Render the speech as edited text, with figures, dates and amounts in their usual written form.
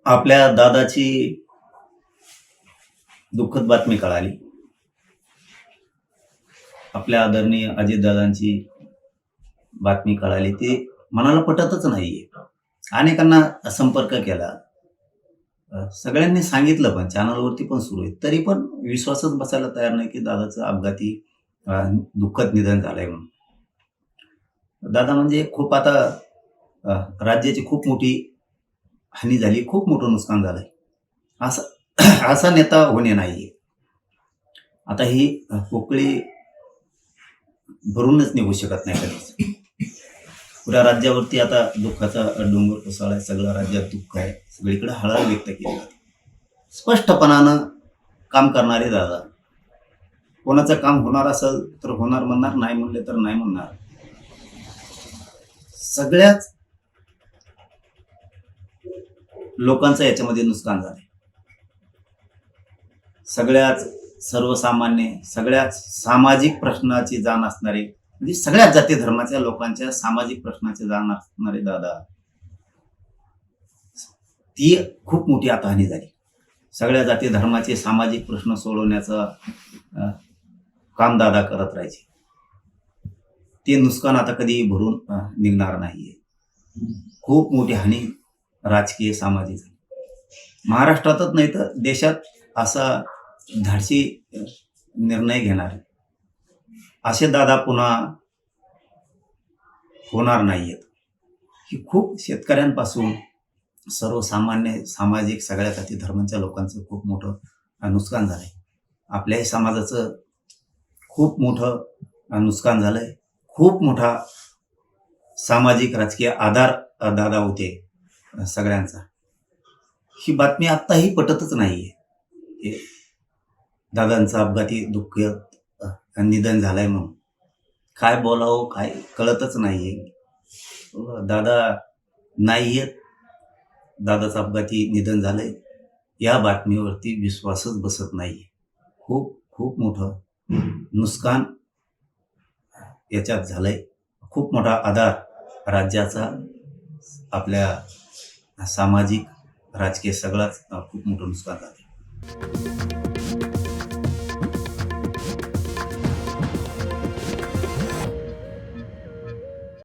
आपल्या दादाची दुःखद बातमी कळाली. आपल्या आदरणीय अजितदादांची बातमी कळाली. ती मनाला पटतच नाहीये. अनेकांना संपर्क केला. सगळ्यांनी सांगितलं पण चॅनलवरती पण सुरू आहे. तरी पण विश्वासच बसायला तयार नाही, की दादाचं अपघाती दुःखद निधन झालंय म्हणून. दादा म्हणजे खूप आता राज्याची खूप मोठी हानी झाली, खूप मोठं नुकसान झालंय. असा असा नेता होणे नाहीये. आता ही पोकळी भरूनच निघू शकत नाही कधीच. पुऱ्या राज्यावरती आता दुःखाचा डोंगर कोसळलाय. सगळ्या राज्यात दुःख आहे. सगळीकडे हळहळ व्यक्त केली जाते. स्पष्टपणानं काम करणारे दादा. कोणाचं काम होणार असेल तर होणार म्हणणार, नाही म्हणले तर नाही म्हणणार. सगळ्याच लोकांचं याच्यामध्ये नुकसान झालंय. सगळ्याच सर्वसामान्य, सगळ्याच सामाजिक प्रश्नाची जाण असणारे, म्हणजे सगळ्याच जाती धर्माच्या लोकांच्या सामाजिक प्रश्नाची जाण असणारे दादा, ती खूप मोठी आता हानी झाली. सगळ्या जाती धर्माचे सामाजिक प्रश्न सोडवण्याचं काम दादा करत राहायचे. ते नुकसान आता कधी भरून निघणार नाहीये. खूप मोठी हानी राजकीय सामाजिक महाराष्ट्रातच नाही तर देशात असा धाडसी निर्णय घेणारे असे दादा पुन्हा होणार नाहीयेत. ही खूप शेतकऱ्यांपासून सर्वसामान्य सामाजिक सगळ्या जाती धर्मांच्या लोकांचं खूप मोठं नुकसान झालंय. आपल्याही समाजाचं खूप मोठं नुकसान झालंय. खूप मोठा सामाजिक राजकीय आधार दादा होते सगळ्यांचा. ही बातमी आत्ताही पटतच नाहीये. दादांचं अपघाती दुःख निधन झालंय म्हणून काय बोलावं काय कळतच नाहीये. दादा नाहीयेत, दादाचं अपघाती निधन झालंय, या बातमीवरती विश्वासच बसत नाहीये. खूप खूप मोठं नुकसान याच्यात झालंय. खूप मोठा आधार राज्याचा, आपल्या सामाजिक राजकीय सगळाच खूप मोठं नुकसान झालंय.